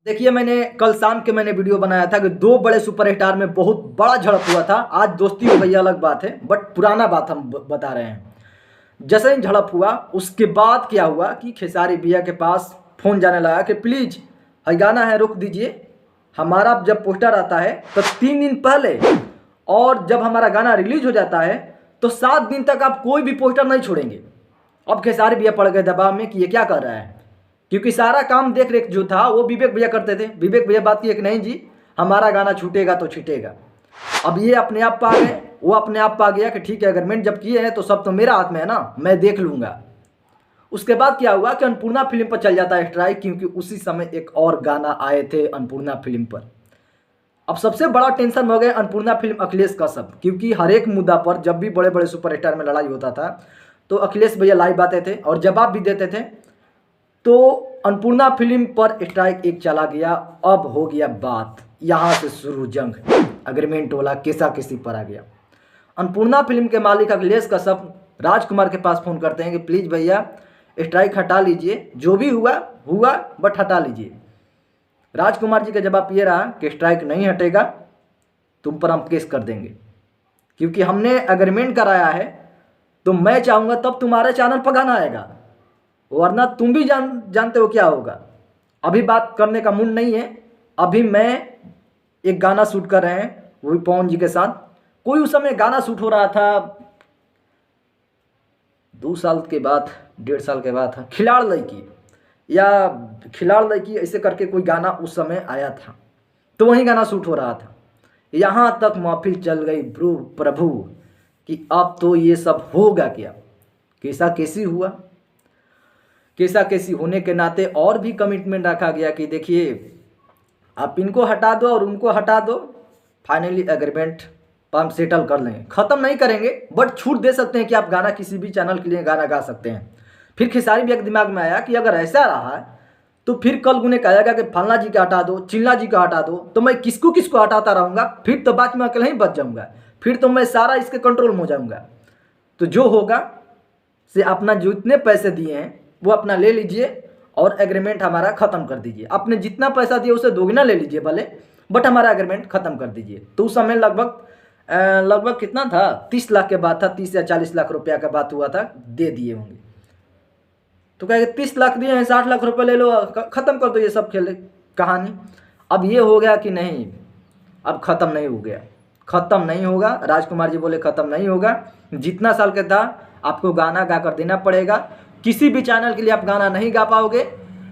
देखिए, मैंने कल शाम के वीडियो बनाया था कि दो बड़े सुपरस्टार में बहुत बड़ा झड़प हुआ था। आज दोस्ती हो गई अलग बात है, बट पुराना बात हम बता रहे हैं। जैसे ही झड़प हुआ उसके बाद क्या हुआ कि खेसारी भैया के पास फ़ोन जाने लगा कि प्लीज़ हई गाना है रोक दीजिए। हमारा जब पोस्टर आता है तो 3 दिन पहले और जब हमारा गाना रिलीज हो जाता है तो 7 दिन तक आप कोई भी पोस्टर नहीं छोड़ेंगे। अब खेसारी भैया पड़ गए दबाव में कि ये क्या कर रहा है, क्योंकि सारा काम देख रेख जो था वो विवेक भैया करते थे। विवेक भैया बात किए कि नहीं जी, हमारा गाना छूटेगा तो छूटेगा। अब ये अपने आप पा गए, वो अपने आप पा गया कि ठीक है, अगर मैंने जब किए हैं तो सब तो मेरा हाथ में है ना, मैं देख लूँगा। उसके बाद क्या हुआ कि अन्नपूर्णा फिल्म पर चल जाता है स्ट्राइक, क्योंकि उसी समय एक और गाना आए थे अन्नपूर्णा फिल्म पर। अब सबसे बड़ा टेंशन हो गया अन्नपूर्णा फिल्म अखिलेश कश्यप, क्योंकि हर एक मुद्दा पर जब भी बड़े बड़े सुपरस्टार में लड़ाई होता था तो अखिलेश भैया लाइव आते थे और जवाब भी देते थे। तो अन्नपूर्णा फिल्म पर स्ट्राइक एक चला गया। अब हो गया बात, यहाँ से शुरू जंग, अग्रीमेंट वाला केसा किसी पर आ गया। अन्नपूर्णा फिल्म के मालिक अखिलेश कश्यप राजकुमार के पास फ़ोन करते हैं कि प्लीज़ भैया स्ट्राइक हटा लीजिए, जो भी हुआ हुआ बट हटा लीजिए। राजकुमार जी का जवाब ये रहा कि स्ट्राइक नहीं हटेगा, तुम पर हम केस कर देंगे, क्योंकि हमने अग्रीमेंट कराया है। तो मैं चाहूँगा तब तुम्हारे चैनल पर गाना आएगा, वरना तुम भी जानते हो क्या होगा। अभी बात करने का मूड नहीं है। अभी मैं एक गाना शूट कर रहे हैं, वो भी पवन जी के साथ। कोई उस समय गाना शूट हो रहा था 2 साल के बाद, 1.5 साल के बाद था, खिलाड़ लड़की या खिलाड़ लड़की ऐसे करके कोई गाना उस समय आया था, तो वही गाना शूट हो रहा था। यहाँ तक महफिल चल गई प्रभु कि अब तो ये सब होगा क्या। कैसा कैसी हुआ, कैसा कैसी होने के नाते और भी कमिटमेंट रखा गया कि देखिए आप इनको हटा दो और उनको हटा दो, फाइनली एग्रीमेंट हम सेटल कर लेंगे। ख़त्म नहीं करेंगे बट छूट दे सकते हैं कि आप गाना किसी भी चैनल के लिए गाना गा सकते हैं। फिर खेसारी भैया के दिमाग में आया कि अगर ऐसा रहा तो फिर कल गुने कहेगा कि फलना जी का हटा दो, चिल्ला जी का हटा दो, तो मैं किसको किसको हटाता रहूँगा, फिर तो बाद में अकेले ही बच जाऊँगा, फिर तो मैं सारा इसके कंट्रोल में हो जाऊँगा। तो जो होगा से अपना जितने पैसे दिए हैं वो अपना ले लीजिए और एग्रीमेंट हमारा ख़त्म कर दीजिए। आपने जितना पैसा दिया उसे दोगुना ले लीजिए भले, बट हमारा एग्रीमेंट ख़त्म कर दीजिए। तो उस समय लगभग कितना था, 30 लाख के बात था, 30 या 40 लाख रुपया का बात हुआ था, दे दिए होंगे। तो कहेंगे 30 लाख दिए हैं, 60 लाख रुपये ले लो, ख़त्म कर दो ये सब खेल कहानी। अब ये हो गया कि नहीं, अब ख़त्म नहीं हो गया, ख़त्म नहीं होगा। राजकुमार जी बोले ख़त्म नहीं होगा, जितना साल का था आपको गाना गा कर देना पड़ेगा। किसी भी चैनल के लिए आप गाना नहीं गा पाओगे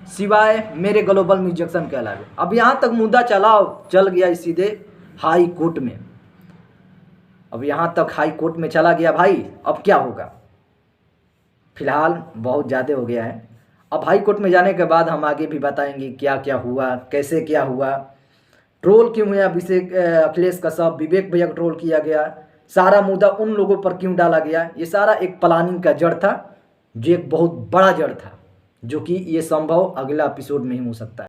सिवाय मेरे ग्लोबल म्यूजिशियन के अलावा। अब यहाँ तक मुद्दा चल गया सीधे हाई कोर्ट में। अब यहाँ तक हाई कोर्ट में चला गया भाई, अब क्या होगा। फिलहाल बहुत ज़्यादा हो गया है। अब हाई कोर्ट में जाने के बाद हम आगे भी बताएंगे क्या क्या हुआ, कैसे क्या हुआ, ट्रोल क्यों हुआ अभिषेक अखिलेश कश्यप, विवेक भैया को ट्रोल किया गया, सारा मुद्दा उन लोगों पर क्यों डाला गया। ये सारा एक प्लानिंग का जड़ था, जो एक बहुत बड़ा जड़ था, जो कि ये संभव अगला एपिसोड में ही हो सकता है।